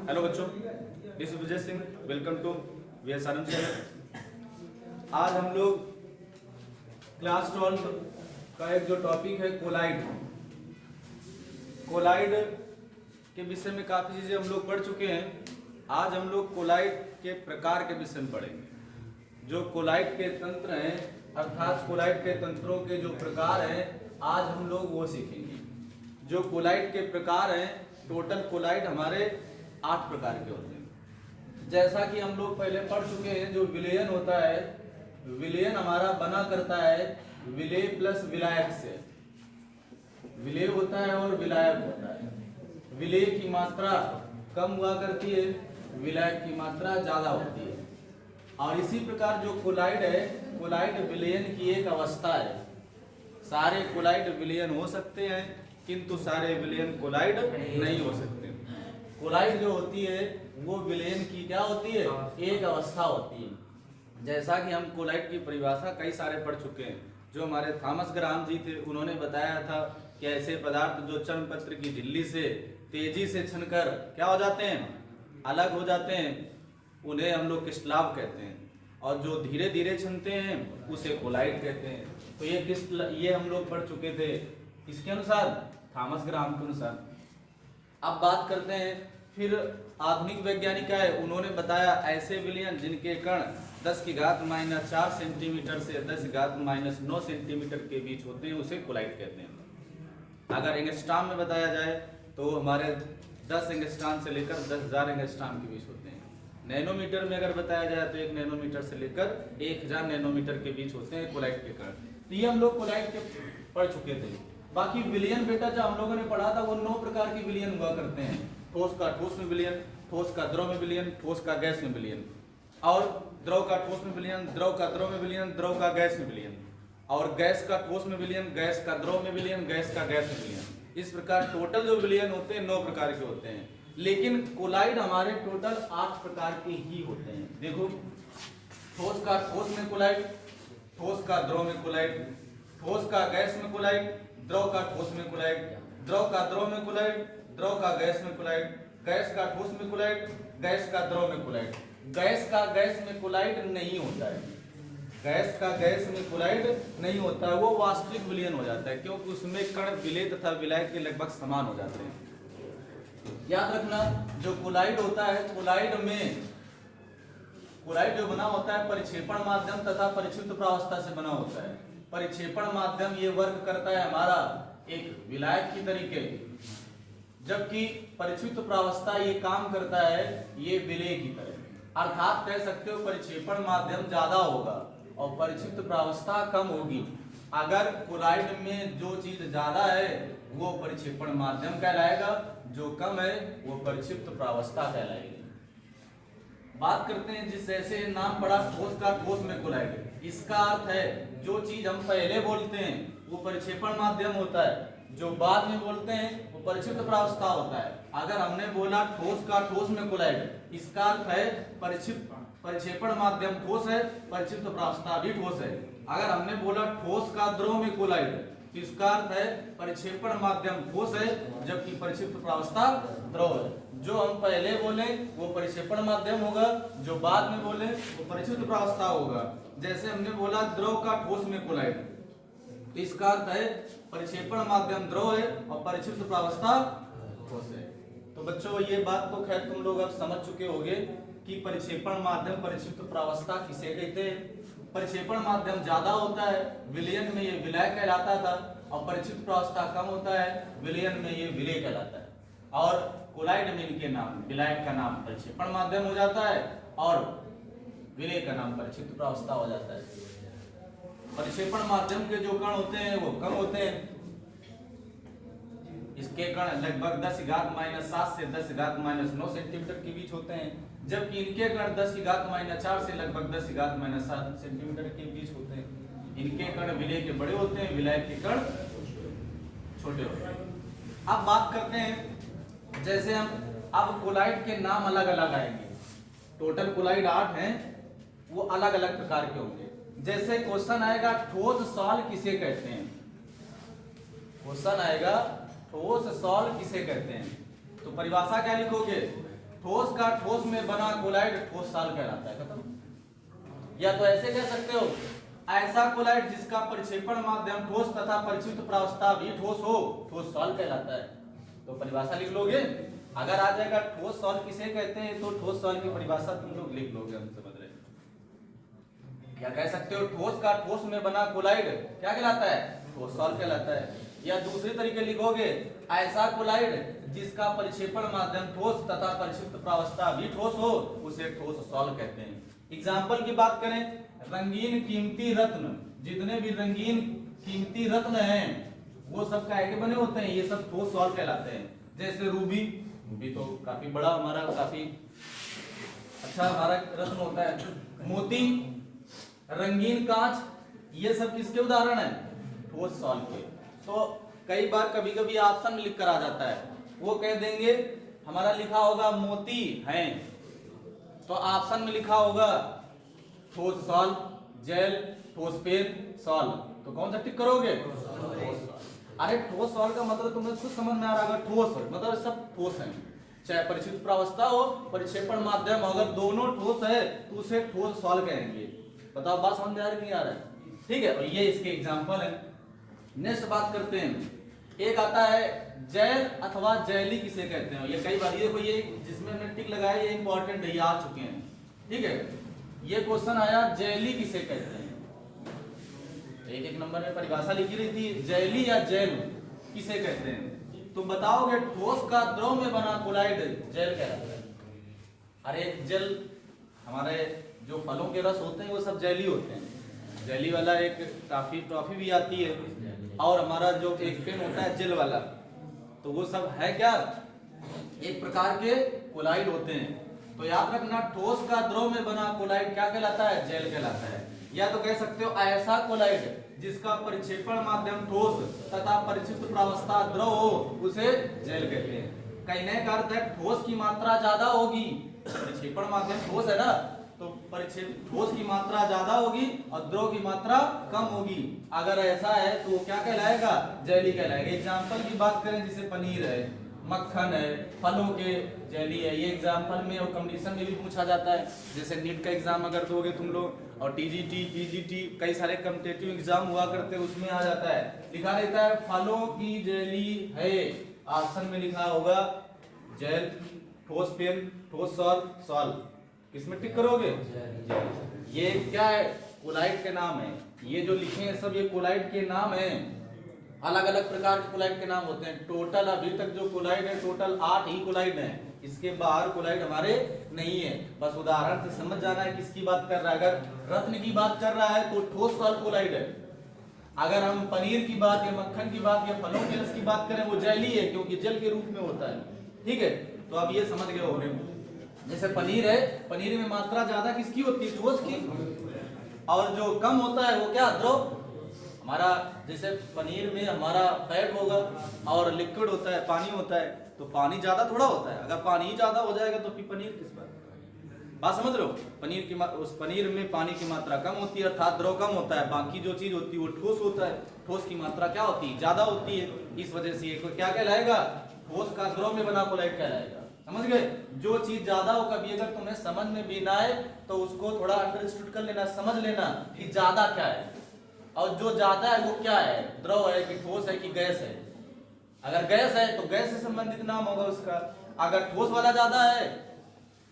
Hello बच्चों, this is Vijay Singh. Welcome to VSRM channel. आज हम लोग क्लास 12 का एक जो टॉपिक है कोलाइड के विषय में काफ़ी चीज़ें हम लोग पढ़ चुके हैं। आज हम लोग कोलाइड के प्रकार के विषय में पढ़ेंगे। जो कोलाइड के तंत्र हैं अर्थात कोलाइड के तंत्रों के जो प्रकार हैं आज हम लोग वो सीखेंगे। जो कोलाइड के प्रकार हैं, टोटल कोलाइड हमारे 8 प्रकार के होते हैं। जैसा कि हम लोग पहले पढ़ चुके हैं, जो विलयन होता है, विलयन हमारा बना करता है विलेय प्लस विलायक से। विलेय होता है और विलायक होता है। विलेय की मात्रा कम हुआ करती है, विलायक की मात्रा ज्यादा होती है। और इसी प्रकार जो कोलाइड है, कोलाइड विलयन की एक अवस्था है। सारे कोलाइड विलयन हो सकते हैं किंतु सारे विलयन कोलाइड नहीं हो सकते। कोलाइड जो होती है वो विलयन की क्या होती है, एक अवस्था होती है। जैसा कि हम कोलाइड की परिभाषा कई सारे पढ़ चुके हैं। जो हमारे थॉमस ग्राम जी थे उन्होंने बताया था कि ऐसे पदार्थ जो चर्मपत्र की झिल्ली से तेजी से छनकर क्या हो जाते हैं, अलग हो जाते हैं, उन्हें हम लोग क्रिस्टलाव कहते हैं। और जो धीरे धीरे छनते हैं उसे कोलाइड कहते हैं। तो ये हम लोग पढ़ चुके थे किसके अनुसार, थॉमस ग्राम के अनुसार। अब बात करते हैं फिर आधुनिक वैज्ञानिक है, उन्होंने बताया ऐसे विलयन जिनके कण 10⁻⁴ सेंटीमीटर से 10⁻⁹ सेंटीमीटर के बीच होते हैं उसे कोलाइड कहते हैं। अगर एंगस्ट्रॉम में बताया जाए तो हमारे 10 एंगस्ट्रॉम से लेकर 10,000 एंगस्ट्रॉम के बीच होते हैं। नैनोमीटर में अगर बताया जाए तो 1 नैनोमीटर से लेकर 1000 नैनोमीटर के बीच होते हैं कोलाइड के कण। तो ये हम लोग कोलाइड के पढ़ चुके थे। बाकी विलयन बेटा जो हम लोगों ने पढ़ा था वो 9 प्रकार की विलयन हुआ करते हैं। ठोस का ठोस में विलयन, ठोस का द्रव में विलयन, ठोस का गैस में विलयन, और द्रव का ठोस में विलयन, द्रव का द्रव में विलयन, द्रव का गैस में विलयन, और गैस का ठोस में विलयन, गैस का द्रव में विलयन, गैस का गैस में विलयन। इस प्रकार टोटल जो विलयन होते हैं 9 प्रकार के होते हैं। लेकिन कोलाइड हमारे टोटल 8 प्रकार के ही होते हैं। देखो, ठोस का ठोस में कोलाइड, ठोस का द्रव में कोलाइड, ठोस का गैस में कोलाइड, द्रव का ठोस में कोलाइड, द्रव का द्रव में कोलाइड, द्रव का गैस में कोलाइड, गैस का ठोस में कोलाइड, गैस का द्रव में कोलाइड। गैस का गैस में कोलाइड नहीं होता है, गैस का गैस में कोलाइड नहीं होता है, वो वास्तविक विलयन हो जाता है क्योंकि उसमें कण विलेय तथा विलायक के लगभग समान हो जाते हैं। याद रखना, जो कोलाइड होता है, कोलाइड जो बना होता है परिक्षेपण माध्यम तथा परिक्षिप्त प्रावस्था से बना होता है। परिक्षेपण माध्यम ये वर्क करता है हमारा एक विलायक की तरीके, जबकि परिक्षिप्त प्रावस्था ये काम करता है ये विलेय की तरह। अर्थात कह सकते हो परिक्षेपण माध्यम ज्यादा होगा और परिक्षिप्त प्रावस्था कम होगी। अगर कोलाइड में जो चीज ज्यादा है वो परिक्षेपण माध्यम कहलाएगा, जो कम है वो परिक्षिप्त प्रावस्था कहलाएगी। बात करते हैं जिस जैसे नाम पड़ा ठोस का ठोस में कोलाइड। इसका अर्थ है जो चीज हम पहले बोलते हैं वो परिक्षेपण माध्यम होता है, जो बाद में बोलते हैं वो परिक्षिप्त प्रावस्था होता है। अगर हमने बोला ठोस का ठोस में कोलाइड, इसका अर्थ है परिक्षेपण माध्यम ठोस है, परिक्षिप्त प्रावस्था भी ठोस है। अगर हमने बोला ठोस का द्रव में कोलाइड, तो इसका अर्थ है परिक्षेपण माध्यम ठोस है जबकि परिक्षिप्त प्रावस्था द्रव है। जो हम पहले बोले वो परिक्षेपण माध्यम होगा, जो बाद में बोले वो परिक्षिप्त प्रावस्था होगा। जैसे हमने बोला द्रव का ठोस में कोलाइड, तो इसका अर्थ है परिक्षेपण माध्यम द्रव है और परिक्षिप्त प्रावस्था ठोस है। तो बच्चों ये बात तो खैर तुम लोग अब समझ चुके होंगे कि परिक्षेपण माध्यम परिक्षिप्त प्रावस्था किसे कहते हैं। परिक्षेपण माध्यम ज्यादा होता है, विलयन में ये विलायक कहलाता था, और परिक्षिप्त प्रावस्था कम होता है, विलयन में ये विलेय कहलाता है। और कोलाइड में इनके नाम, विलायक का नाम परिक्षेपण माध्यम हो जाता है और विलेय का नाम परिक्षिप्त प्रावस्था हो जाता है। परिक्षेपण माध्यम के जो कण होते हैं वो कम होते हैं, इसके कण लगभग 10⁻⁷ से 10⁻⁹ सेंटीमीटर के बीच होते हैं, जबकि इनके कण 10⁻⁴ से लगभग 10⁻⁷ सेंटीमीटर के बीच होते हैं। इनके कण विलेय के बड़े होते हैं, विलायक के कण छोटे होते हैं। अब बात करते हैं जैसे हम अब कोलाइड के नाम अलग अलग आएंगे। टोटल कोलाइड 8 हैं, वो अलग अलग प्रकार के होंगे। जैसे क्वेश्चन आएगा ठोस सॉल किसे कहते हैं, क्वेश्चन आएगा ठोस सॉल किसे कहते हैं, तो परिभाषा क्या लिखोगे, ठोस का ठोस में बना कोलाइड ठोस सॉल कहलाता है। खत्म। या तो ऐसे कह सकते हो, ऐसा कोलाइड जिसका परिक्षेपण माध्यम ठोस तथा परिक्षिप्त प्रावस्था भी ठोस हो, ठोस सॉल कहलाता है। तो परिभाषा लिख लोगे। अगर आ जाएगा ठोस सॉल किसे कहते हैं, तो ठोस सॉल की परिभाषा तुम लोग लिख लोगे, हम समझ रहे हैं। क्या कह सकते हो, ठोस का ठोस में बना कोलाइड क्या कहलाता है, ठोस सॉल कहलाता है। या दूसरी तरीके लिखोगे, ऐसा कोलाइड जिसका परिक्षेपण माध्यम ठोस तथा परिक्षिप्त प्रावस्था भी ठोस हो, उसे ठोस सॉल कहते हैं। एग्जाम्पल की बात करें, रंगीन कीमती रत्न, जितने भी रंगीन कीमती रत्न हैं वो सब काहे के बने होते हैं, ये सब ठोस सॉल कहलाते हैं। जैसे रूबी, रूबी तो काफी बड़ा हमारा, काफी अच्छा हमारा रत्न होता है। मोती, रंगीन कांच, ये सब किसके उदाहरण है, ठोस सॉल के। तो कई बार कभी कभी ऑप्शन में लिख कर आ जाता है, वो कह देंगे हमारा लिखा होगा मोती है, तो ऑप्शन में लिखा होगा ठोस सॉल, जेल, ठोस पेन, सॉल, तो कौन सा टिक करोगे, ठोस सॉल। अरे ठोस सॉल का मतलब तुम्हें खुद समझ में आ रहा होगा, ठोस मतलब सब ठोस है, चाहे परिक्षिप्त प्रावस्था हो, परिक्षेपण माध्यम, अगर दोनों ठोस है तो उसे ठोस सॉल कहेंगे। बताओ बात समझ में आ रही नहीं आ रहा है, ठीक है। और ये इसके एग्जांपल है। नेक्स्ट बात करते हैं, एक आता है जेल अथवा जेली किसे कहते हैं। ये कई बार ये कोई, ये जिसमें हमने टिक लगाया ये इंपॉर्टेंट है, ये आ चुके हैं, ठीक है। ये क्वेश्चन आया जेली किसे कहते हैं, एक एक नंबर में परिभाषा लिखी रही थी, जेली या जेल किसे कहते हैं। तुम बताओगे ठोस का द्रव में बना कोलाइड जेल कहलाता है। अरे जेल, हमारे जो फलों के रस होते हैं वो सब जेली होते हैं। जेली वाला एक टॉफी भी आती है, और हमारा जो एक पेन होता है जेल वाला, तो वो सब है क्या, एक प्रकार के कोलाइड होते हैं। तो याद रखना, ठोस का द्रव में बना कोलाइड क्या कहलाता है, जेल कहलाता है। या तो कह सकते हो ऐसा कोलाइड जिसका परिक्षेपण माध्यम ठोस तथा परिक्षिप्त प्रावस्था द्रव हो, उसे जेल कहते हैं। कहने का अर्थ है ठोस की मात्रा ज्यादा होगी, परिक्षेपण माध्यम ठोस है ना, तो ठोस की मात्रा ज्यादा होगी और द्रव की मात्रा कम होगी। अगर ऐसा है तो क्या कहलाएगा, जेली कहलाएगा। एग्जाम्पल की बात करें, जैसे पनीर है, मक्खन है, फलों के जेली है, ये एग्जाम्पल में और कंडीशन में भी पूछा जाता है। जैसे नीट का एग्जाम अगर दोगे तुम लोग, और टीजीटी, पीजीटी, कई सारे कॉम्पिटिटिव एग्जाम हुआ करते हैं, उसमें आ जाता है, लिखा रहता है फलों की जेली है, ऑप्शन में लिखा होगा जेल, ठोस पेन, ठोस सॉल, सॉल, किसमें टिक करोगे, ये क्या है, कोलाइड के नाम है। ये जो लिखे हैं सब ये कोलाइड के नाम है। अलग अलग प्रकार के कोलाइड के नाम होते हैं। टोटल अभी तक जो कोलाइड है, टोटल 8 ही कोलाइड हैं, इसके बाहर कोलाइड हमारे नहीं है। बस उदाहरण से समझ जाना है किसकी बात कर रहा है। अगर रत्न की बात कर रहा है तो ठोस सॉल कोलाइड है। अगर हम पनीर की बात या मक्खन की बात या फलों के रस की बात करें, वो जेली है, क्योंकि जेल के रूप में होता है, ठीक है। तो अब ये समझ गए होंगे। जैसे पनीर है, पनीर में मात्रा ज्यादा किसकी होती है, ठोस की, और जो कम होता है वो क्या, द्रव। हमारा जैसे पनीर में हमारा फैट होगा और लिक्विड होता है, पानी होता है, तो पानी ज्यादा थोड़ा होता है। अगर पानी ही ज्यादा हो जाएगा तो फिर पनीर किस बात समझ रहे हो। पनीर की उस पनीर में पानी की मात्रा कम होती है, अर्थात द्रव कम होता है। बाकी जो चीज होती है वो ठोस होता है, ठोस की मात्रा क्या होती है, ज्यादा होती है। इस वजह से ये क्या कहलाएगा, ठोस का द्रव में बना कोलाइड कहलाएगा। समझ गए। जो चीज ज्यादा हो, कभी अगर तुम्हें समझ में भी ना आए तो उसको थोड़ा अंडरस्टूड कर लेना, समझ लेना कि ज्यादा क्या है, और जो ज्यादा है वो क्या है, द्रव है कि ठोस है कि गैस है। अगर गैस है तो गैस से संबंधित नाम होगा उसका। अगर ठोस वाला ज्यादा है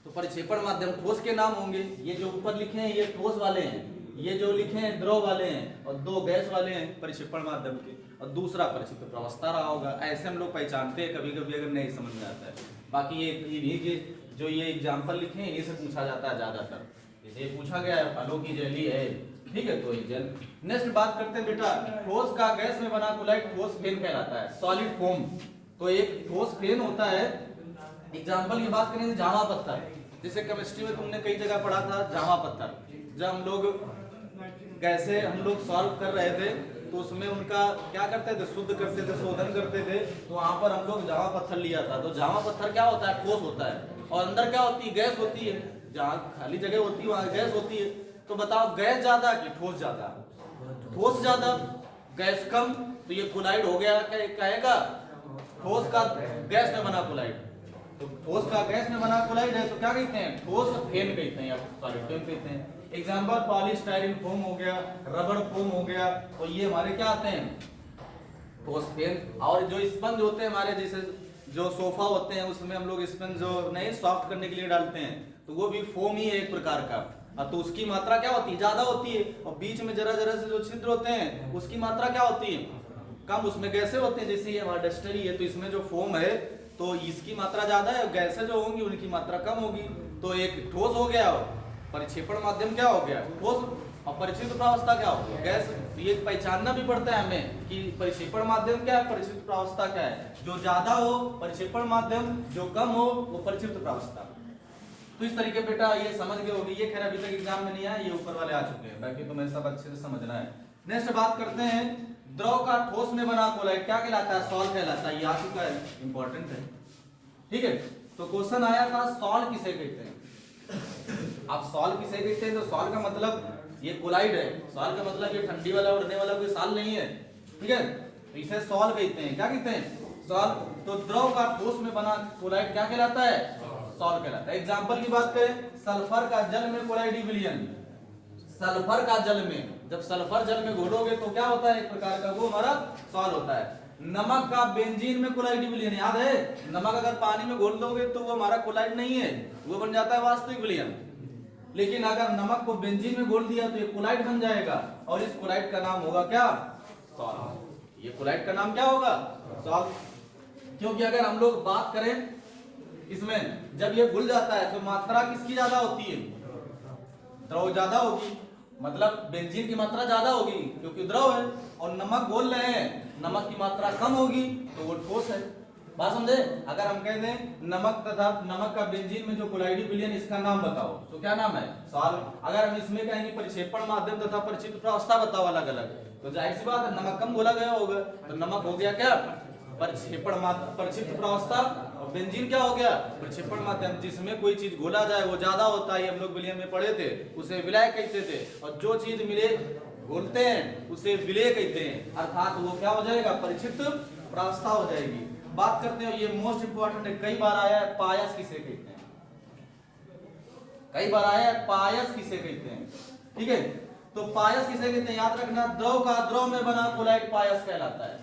तो परिक्षेपण माध्यम ठोस के नाम होंगे। ये जो ऊपर लिखे हैं ये ठोस वाले हैं, ये जो लिखे हैं द्रव वाले हैं, और 2 गैस वाले हैं परिक्षेपण माध्यम के, और दूसरा परिक्षिप्त प्रावस्था रहा होगा। ऐसे हम लोग पहचानते हैं कभी कभी अगर नहीं समझ में आता है। बाकी ये जो ये एग्जाम्पल लिखे हैं ये से पूछा जाता है ज्यादातर। जैसे पूछा गया है फलों की जेली है, ठीक है, तो ये जेल। नेक्स्ट बात करते हैं बेटा, ठोस का गैस में बना कोलाइड ठोस फेन कहलाता है, सॉलिड फोम। तो एक ठोस फेन होता है। एग्जाम्पल की बात करें, जावा पत्थर, जैसे केमिस्ट्री में तुमने कई जगह पढ़ा था जावा पत्थर। जब हम लोग कैसे हम लोग सॉल्व कर रहे थे तो उसमें उनका क्या करते थे, शुद्ध करते थे, शोधन करते थे, तो वहां पर हम लोग जावा पत्थर लिया था। तो जावा पत्थर क्या होता है, ठोस होता है, और अंदर क्या होती है, गैस होती है। जहाँ खाली जगह होती है वहां गैस होती है। तो बताओ गैस ज्यादा कि ठोस ज्यादा, ठोस ज्यादा, गैस कम, तो ये कोलाइड हो गया, क्या कहेगा, ठोस का गैस में बना कोलाइड। तो ठोस का गैस में बना कोलाइड है तो क्या कहते हैं? ठोस फेन कहते हैं या सॉलिड फेन कहते हैं। एग्जांपल पॉलीस्टाइरीन फोम हो गया, रबड़ फोम हो गया, तो ये हमारे क्या आते हैं? ठोस फेन। और जो स्पंज होते हैं हमारे, जैसे जो सोफा होते हैं उसमें हम लोग स्पंज जो नहीं सॉफ्ट करने के लिए डालते हैं, तो वो भी फोम ही है एक प्रकार का। तो उसकी मात्रा क्या होती है? ज्यादा होती है। और बीच में जरा जरा से जो छिद्र होते हैं उसकी मात्रा क्या होती है? कम। उसमें गैसें होते हैं, जैसे ये हमारा डस्टरी है तो इसमें जो फोम है तो इसकी मात्रा ज्यादा है, गैसें जो होंगी उनकी मात्रा कम होगी। तो एक ठोस हो गया, परिक्षेपण माध्यम क्या हो गया? ठोस। और परिक्षिप्त प्रावस्था क्या हो गया? गैस। तो ये पहचानना भी पड़ता है हमें कि परिक्षेपण माध्यम क्या है, परिक्षिप्त प्रावस्था क्या है। जो ज्यादा हो परिक्षेपण माध्यम, जो कम हो वो परिक्षिप्त प्रावस्था। तो इस तरीके बेटा ये समझ गए होगी। ये खैर अभी तक एग्जाम में नहीं आया, ये ऊपर वाले आ चुके हैं, बाकी तुम्हें सब अच्छे से समझना है। नेक्स्ट बात करते हैं, द्रव का ठोस में बना कोलाइड क्या कहलाता है? सॉल कहलाता है। ये आ चुका है, इंपॉर्टेंट है, ठीक है। तो क्वेश्चन आया था सॉल किसे कहते हैं? आप सॉल किसे कहते हैं? तो सॉल का मतलब ये कोलाइड है, सॉल का मतलब ये ठंडी वाला उड़ने वाला कोई सॉल नहीं है, ठीक है। तो इसे सॉल कहते हैं। क्या कहते हैं? सॉल। तो द्रव का ठोस में बना कोलाइड क्या कहलाता है? सॉल कहलाता है। एग्जांपल की बात करें, सल्फर का जल में कोलाइड विलयन। सल्फर का जल में, जब सल्फर जल में घोलोगे तो क्या होता है? एक प्रकार का वो हमारा सॉल होता है। नमक का बेंजीन में कोलाइड विलयन, याद है? नमक अगर पानी में घोल दोगे तो वो हमारा कोलाइड नहीं है, वो बन जाता है वास्तविक विलयन। लेकिन अगर नमक को बेंजीन में घोल दिया तो ये कोलाइड बन जाएगा, और इस कोलाइड का नाम होगा क्या? सॉल। ये कोलाइड का नाम क्या होगा? सॉल। क्योंकि अगर हम लोग बात करें इसमें, जब ये घुल जाता है तो मात्रा किसकी ज्यादा होती है? द्रव ज्यादा होगी, मतलब बेंजीन की मात्रा ज्यादा होगी क्योंकि द्रव है। और नमक घोल रहे हैं, नमक की मात्रा कम होगी तो वो ठोस है। बात समझे? अगर हम कह दें नमक तथा नमक का बेंजीन में जो कोलाइड विलयन, इसका नाम बताओ, तो क्या नाम है? सॉल। अगर हम इसमें कहेंगे परिक्षेपण माध्यम तथा परिक्षिप्त प्रावस्था बताओ अलग अलग, तो जाहिर सी बात है नमक कम घोला गया होगा, तो नमक हो गया क्या? परिक्षेपण माध्यम, परिक्षिप्त प्रावस्था। और बेंजीन क्या हो गया? परिक्षेपण माध्यम। जिसमें कोई चीज घोला जाए वो ज्यादा होता है, हम लोग विलयन में पढ़े थे, उसे विलय कहते थे। और जो चीज मिले घोलते हैं उसे विलय कहते हैं, अर्थात वो क्या हो जाएगा? परिक्षिप्त प्रावस्था हो जाएगी। बात करते हैं, ये मोस्ट इंपोर्टेंट है, कई बार आया है, पायस किसे कहते हैं? कई बार आया है, पायस किसे कहते हैं, ठीक है। तो पायस किसे कहते हैं याद रखना, द्रव का द्रव में बना कोलाइड पायस कहलाता है।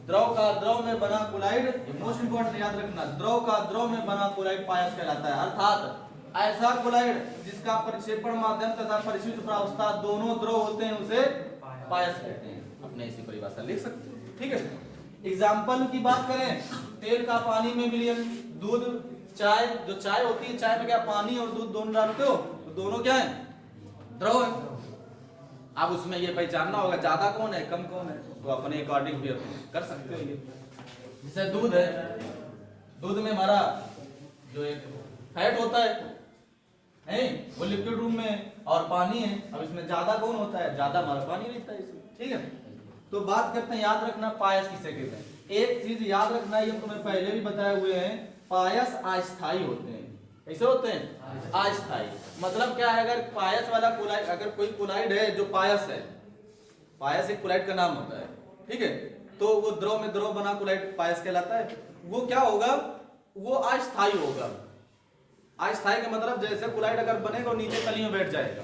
द्रव का द्रव में बना कोलाइड, मोस्ट इंपोर्टेंट याद रखना, द्रव का द्रव में बना कोलाइड पायस कहलाता है। अर्थात ऐसा कोलाइड जिसका परिक्षेपण माध्यम तथा परिक्षिप्त प्रावस्था दोनों द्रव होते हैं उसे पायस कहते हैं। अपने इसी परिभाषा लिख सकते हैं, ठीक है। एग्जाम्पल की बात करें, तेल का पानी में विलयन, दूध, चाय, जो चाय होती है, चाय में क्या पानी और दूध दोनों डालते हो, तो दोनों क्या है? द्रव है। अब उसमें ये पहचानना होगा ज्यादा कौन है कम कौन है, तो अपने अकॉर्डिंग भी कर सकते हो। ये जैसे दूध है, दूध में हमारा जो एक फैट होता है वो लिक्विड रूम में, और पानी है। अब इसमें ज्यादा कौन होता है? ज्यादा हमारा पानी रहता है इसमें, ठीक है। तो बात करते हैं, याद रखना पायस किसे कहते हैं। एक चीज याद रखना, ये तुम्हें पहले भी बताए हुए हैं, पायस अस्थायी होते हैं। कैसे होते हैं? अस्थायी। मतलब क्या है? अगर पायस वाला कोलाइड, अगर कोई कोलाइड है जो पायस है, पायस एक कोलाइड का नाम होता है, ठीक है, तो वो द्रव में द्रव बना कोलाइड पायस कहलाता है। वो क्या होगा? वो अस्थायी होगा। अस्थायी का मतलब जैसे कोलाइड अगर बनेगा और नीचे तली में बैठ जाएगा,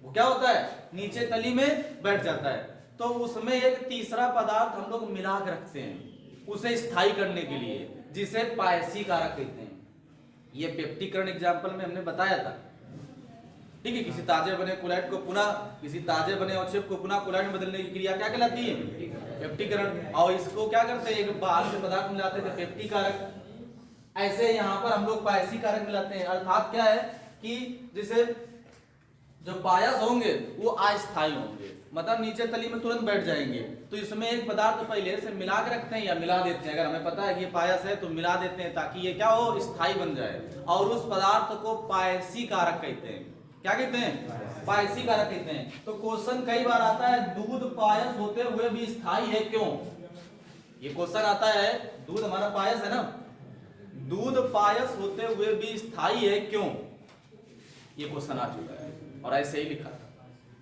वो क्या होता है? नीचे तली में बैठ जाता है। तो उसमें एक तीसरा पदार्थ हम लोग मिला के रखते हैं उसे स्थायी करने के लिए, जिसे पायसी कारक कहते हैं। ये पेप्टिकरण एग्जाम्पल में हमने बताया था, ठीक है। किसी ताजे बने कोलाइड को पुनः, किसी ताजे बने अवक्षेप को पुनः कोलाइड में बदलने की क्रिया क्या कहलाती है? पेप्टिकरण। और इसको क्या करते हैं? एक बाहर से पदार्थ मिलाते थे, पेप्टिक कारक। ऐसे यहाँ पर हम लोग पायसी कारक मिलाते हैं। अर्थात क्या है कि जैसे जो पायस होंगे वो अस्थायी होंगे, मतलब नीचे तली में तुरंत बैठ जाएंगे। तो इसमें एक पदार्थ पहले से मिला के रखते हैं या मिला देते हैं। अगर हमें पता है कि ये पायस है तो मिला देते हैं ताकि ये क्या हो? स्थायी बन जाए। और उस पदार्थ को पायसी कारक कहते हैं। क्या कहते हैं? पायसी कारक कहते हैं। तो क्वेश्चन कई बार आता है, दूध पायस होते हुए भी स्थायी है क्यों? ये क्वेश्चन आता है, दूध हमारा पायस है ना, दूध पायस होते हुए भी स्थायी है क्यों? ये क्वेश्चन आ चुका है और ऐसे ही लिखा था।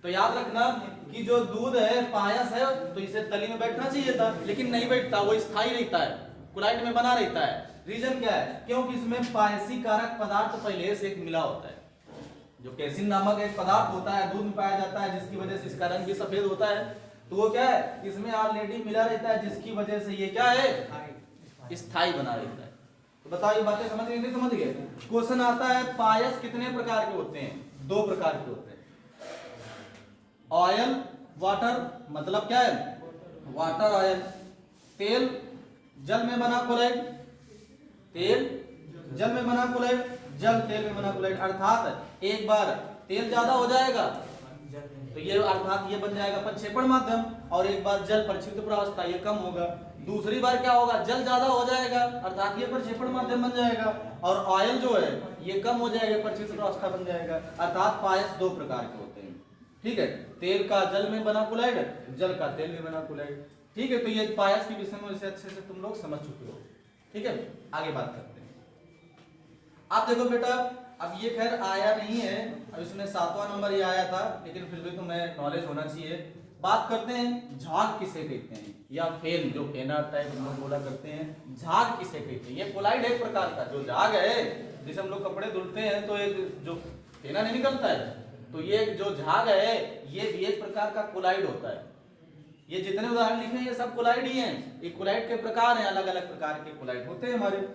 तो याद रखना कि जो दूध है पायस है तो इसे तली में बैठना चाहिए था, लेकिन नहीं बैठता, वो स्थायी रहता है, कोलाइड में बना रहता है। रीजन क्या है? क्योंकि इसमें पायसी कारक पदार्थ पहले से एक मिला होता है। जो कैसिन नामक एक पदार्थ होता है, दूध में पाया जाता है, जिसकी वजह से इसका रंग भी सफेद होता है, तो वो क्या है, इसमें ऑलरेडी मिला रहता है, जिसकी वजह से ये क्या है, स्थायी बना रहता है। तो बताओ ये बातें समझ गए नहीं समझ गए? क्वेश्चन आता है पायस कितने प्रकार के होते हैं? 2 प्रकार के होते हैं। ऑयल वाटर, मतलब क्या है, वाटर ऑयल। तेल जल में बना कोलाइड, तेल जल में बना कोलाइड, जल तेल में बना कोलाइड। अर्थात एक बार तेल ज्यादा हो जाएगा तो ये अर्थात ये बन जाएगा प्रक्षेपण माध्यम, और एक बार जल परिक्षिप्त प्रावस्था, ये कम होगा। दूसरी बार क्या होगा, जल ज्यादा हो जाएगा अर्थात ये प्रक्षेपण माध्यम बन जाएगा, और ऑयल जो है ये कम हो जाएगा, परिक्षिप्त प्रावस्था बन जाएगा। अर्थात पायस 2 प्रकार के होते हैं। ठीक है, तेल का जल में बना कोलाइड, जल का तेल में बना कोलाइड। ठीक है, तो ये पायस के विषय में अच्छे से तुम लोग समझ चुके हो। ठीक है, आगे बात करते हैं। आप देखो बेटा, अब ये खैर आया नहीं है, अब इसमें 7वां नंबर ये आया था, लेकिन फिर भी तुम्हें नॉलेज होना चाहिए। बात करते हैं झाग किसे कहते हैं, या फेन, जो फेना टाइप हम लोग बोला करते हैं, झाग किसे कहते हैं? ये कोलाइड एक प्रकार का जो झाग है, जैसे हम लोग कपड़े धुलते हैं तो एक जो फेना नहीं निकलता है, तो ये जो झाग है ये भी एक प्रकार का कोलाइड होता है। ये जितने उदाहरण लिखे हैं ये सब कोलाइड ही हैं। ये कोलाइड के प्रकार हैं, अलग अलग प्रकार के कोलाइड होते हैं हमारे।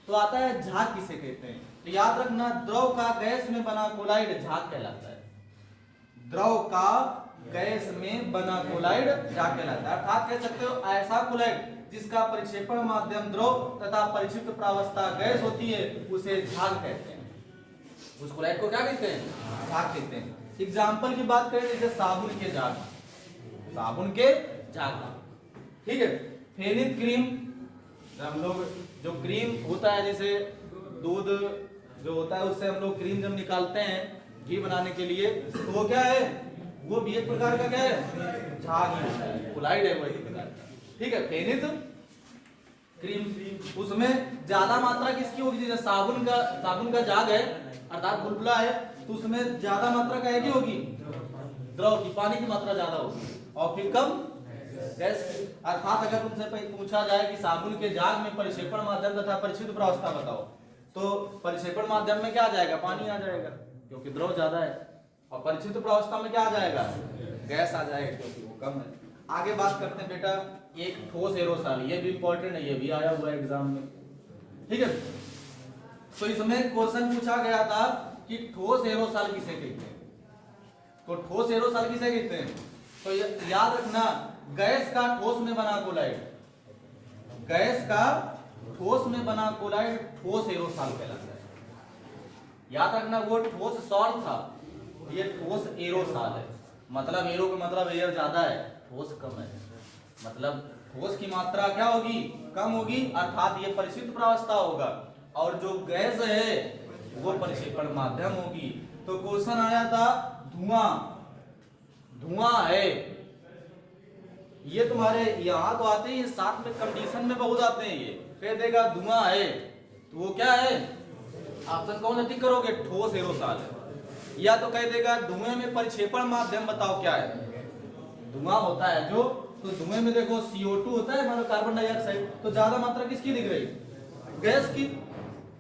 तो आता है झाग किसे कहते हैं, तो याद रखना, द्रव का गैस में बना कोलाइड झाग कहलाता है। द्रव का गैस में बना कोलाइड झाग कहलाता है। अर्थात कह सकते हो ऐसा कोलाइड जिसका परिक्षेपण माध्यम द्रव तथा परिक्षिप्त प्रावस्था गैस होती है, उसे झाग कहते हैं। उस कोलाइड को क्या कहते हैं, झाग कहते हैं। एग्जाम्पल की बात करें जैसे साबुन के झाग, साबुन के झाग। ठीक है, फेनिक क्रीम, हम लोग जो क्रीम होता है, जैसे दूध जो होता है उससे हम लोग क्रीम जब निकालते हैं घी बनाने के लिए, तो वो क्या है, वो भी एक प्रकार का क्या है, झाग ही होता है, कोलाइड है वही प्रकार। ठीक है, फेनिक क्रीम, उसमें ज्यादा मात्रा किसकी होगी, जैसे साबुन का झाग है अर्थात बुलबुला है, तो उसमें ज्यादा मात्रा क्या है होगी, द्रव की, पानी की मात्रा ज्यादा होगी, और फिर कम गैस। अर्थात अगर तुमसे पूछा जाए कि साबुन के झाग में परिक्षेपण माध्यम तथा परिक्षिप्त प्रावस्था बताओ, तो परिक्षेपण माध्यम में क्या आ जाएगा, पानी आ जाएगा क्योंकि द्रव ज्यादा है, और परिक्षिप्त प्रावस्था में क्या आ जाएगा, गैस आ जाएगा क्योंकि वो कम है। आगे बात करते हैं बेटा, एक ठोस एरोसॉल, ये भी इंपॉर्टेंट है, ये भी आया हुआ है एग्जाम में। ठीक है, तो इसमें क्वेश्चन पूछा गया था कि ठोस एरोसॉल किसे कहते हैं, तो ठोस एरोसॉल किसे कहते हैं, तो याद रखना, गैस का ठोस में बना कोलाइड, गैस का ठोस में बना कोलाइड ठोस एरोसॉल कहलाता है। याद रखना, वो ठोस सॉल्ट था, ये ठोस एरोसॉल है। मतलब एरो का मतलब एयर ज्यादा है, ठोस कम है, मतलब ठोस की मात्रा क्या होगी, कम होगी, अर्थात ये परिक्षिप्त प्रावस्था होगा, और जो गैस है वो परिक्षेपण माध्यम होगी। तो क्वेश्चन आया था धुआं, धुआं है, ये तुम्हारे यहाँ तो आते हैं, साथ में कंडीशन में बहुत आते हैं, ये कह देगा धुआं है, तो वो क्या है, ऑप्शन कौन टिक करोगे, ठोस एरोसॉल है। या तो कह देगा धुएं में परिक्षेपण माध्यम बताओ क्या है, धुआं होता है जो, तो धुएं में देखो CO2 होता है हमारा, कार्बन डाइऑक्साइड, तो ज्यादा मात्रा किसकी दिख रही, गैस की,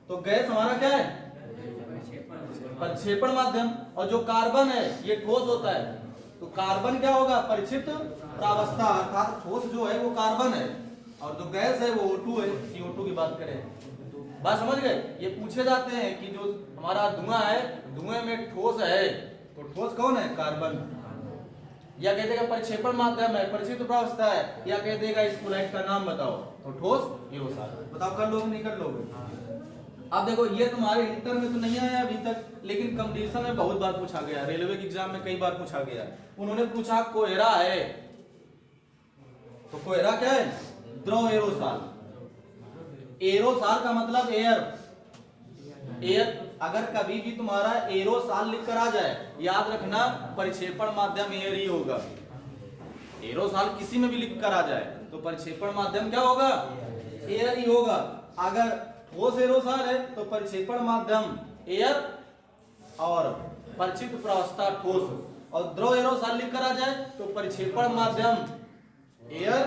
तो गैस हमारा क्या है, परिक्षेपण माध्यम, और जो कार्बन है ये ठोस होता है, तो कार्बन क्या होगा, परिक्षिप्त प्रावस्था, अर्थात ठोस जो है वो कार्बन है, और जो गैस है वो O2 है, CO2 की बात करें, बात समझ गए। ये पूछे जाते हैं कि जो हमारा धुआं है, धुएं में ठोस है, तो ठोस कौन है, कार्बन, या कह देगा परिक्षेपण माध्यम है, परिक्षिप्त प्रावस्था है, या कह देगा इस कोलाइड का नाम बताओ, तो ठोस एरोसॉल। बताओ कर लोगे नहीं कर लोगे। अब देखो ये तुम्हारे इंटर में तो नहीं आया अभी तक, लेकिन कंपटीशन में बहुत बार पूछा गया, रेलवे के एग्जाम में कई बार पूछा गया। उन्होंने पूछा कोयरा है, तो कोयरा क्या है, द्रव एरोसॉल। एरोसॉल का मतलब एयर, एयर, अगर कभी भी तुम्हारा एरोसॉल लिख कर आ जाए, याद रखना परिक्षेपण माध्यम एयर ही होगा। एरोसॉल किसी में भी लिख कर आ जाए तो परिक्षेपण माध्यम क्या होगा, एयर ही होगा। अगर ठोस एरोसॉल है तो परिक्षेपण माध्यम एयर और परिक्षिप्त प्रावस्था ठोस, और द्रव एरोसॉल लिख कर आ जाए तो परिक्षेपण माध्यम एयर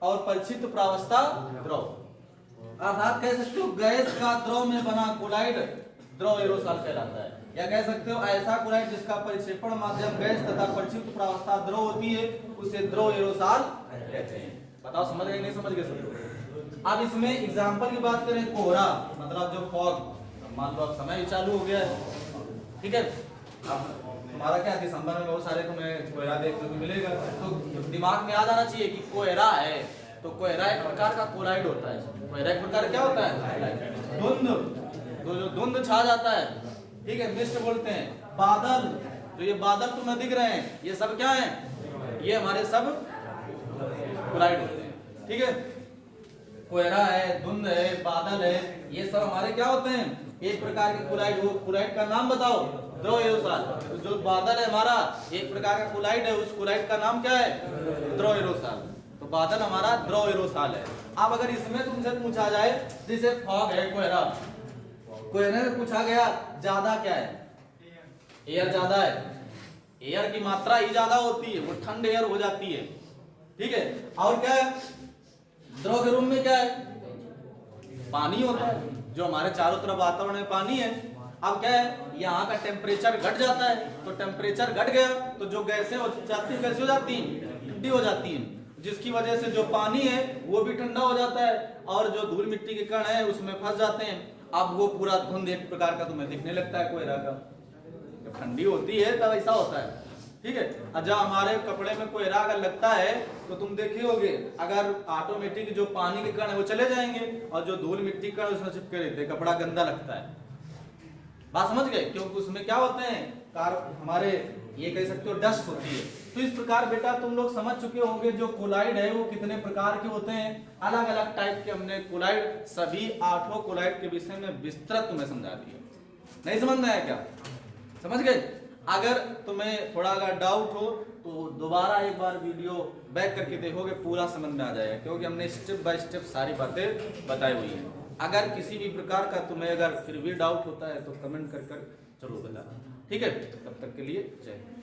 और परिक्षिप्त प्रावस्था द्रव। अर्थात कह सकते हो गैस का द्रव में बना कोलाइड द्रव एरोसॉल कहलाता है, या कह सकते हो ऐसा कोलाइड जिसका परिक्षेपण माध्यम गैस तथा परिक्षिप्त प्रावस्था द्रव होती है उसे द्रव एरोसॉल कहते हैं। बताओ समझ गए नहीं समझ गए सब लोग? अब इसमें एग्जांपल की बात करें, कोहरा मतलब जो फॉग, मान लो अब समय चालू हो गया है, ठीक है, अब हमारा क्या दिसंबर में बहुत सारे तुम्हें कोहरा देखने को मिलेगा, तो दिमाग में आ जाना चाहिए कि कोहरा है, तो कोहरा एक प्रकार का कोलाइड होता है। कोहरा एक प्रकार क्या होता है? धुंध, तो जो धुंध छा जाता है, ठीक है, मिस्ट बोलते हैं। बादल, तो ये बादल तुम्हें दिख रहे हैं, ये सब क्या है? ये हमारे सब कोलाइड होते हैं, ठीक है। कोहरा है, धुंध है, बादल है, ये सब हमारे क्या होते हैं? एक प्रकार के कोलाइड। वो कोलाइड का नाम बताओ? द्रव एरोसॉल। तो जो बादल है हमारा एक प्रकार का कोलाइड है, उस कोलाइड का नाम क्या है? द्रव एरोसॉल। तो बादल हमारा द्रव एरोसॉल है। अब अगर इसमें तुमसे पूछा जाए, जैसे फॉग है, कोहरा, कोहरे में पूछा गया ज्यादा क्या है? एयर ज्यादा है, एयर की मात्रा ही ज्यादा होती है, वो ठंड एयर हो जाती है, ठीक है। और क्या है? द्रव के रूप में क्या है? पानी होता है, जो हमारे चारों तरफ वातावरण में पानी है। अब क्या है? यहाँ का टेम्परेचर घट जाता है, तो टेम्परेचर घट गया तो जो गैसें हो जाती है, कैसी हो जाती हैं? ठंडी हो जाती हैं, जिसकी वजह से जो पानी है वो भी ठंडा हो जाता है, और जो धूल मिट्टी के कण है उसमें फंस जाते हैं। अब वो पूरा धुंध एक प्रकार का तुम्हें दिखने लगता है कोहरा का। जब ठंडी होती है तब ऐसा होता है, ठीक है। और जब हमारे कपड़े में कोहरा अगर लगता है तो तुम देखे होगे, अगर ऑटोमेटिक जो पानी के कण है वो चले जाएंगे, और जो धूल मिट्टी कण उसमें चिपके रहते हैं, कपड़ा गंदा लगता है। बात समझ गए? क्योंकि उसमें क्या होते हैं? हमारे ये कह सकते हो डस्ट होती है। तो इस प्रकार बेटा तुम लोग समझ चुके होंगे जो कोलाइड है वो कितने प्रकार के होते हैं, अलग अलग टाइप के। हमने कोलाइड सभी 8 कोलाइड के विषय में विस्तृत तुम्हें समझा दिया। नहीं समझ में आया क्या? समझ गए? अगर तुम्हें थोड़ा अगर डाउट हो तो दोबारा एक बार वीडियो बैक करके देखोगे, पूरा समझ में आ जाएगा, क्योंकि हमने स्टेप बाय स्टेप सारी बातें बताई हुई हैं। अगर किसी भी प्रकार का तुम्हें अगर फिर भी डाउट होता है तो कमेंट कर जरूर बताना, ठीक है। तब तक के लिए जय हिंद।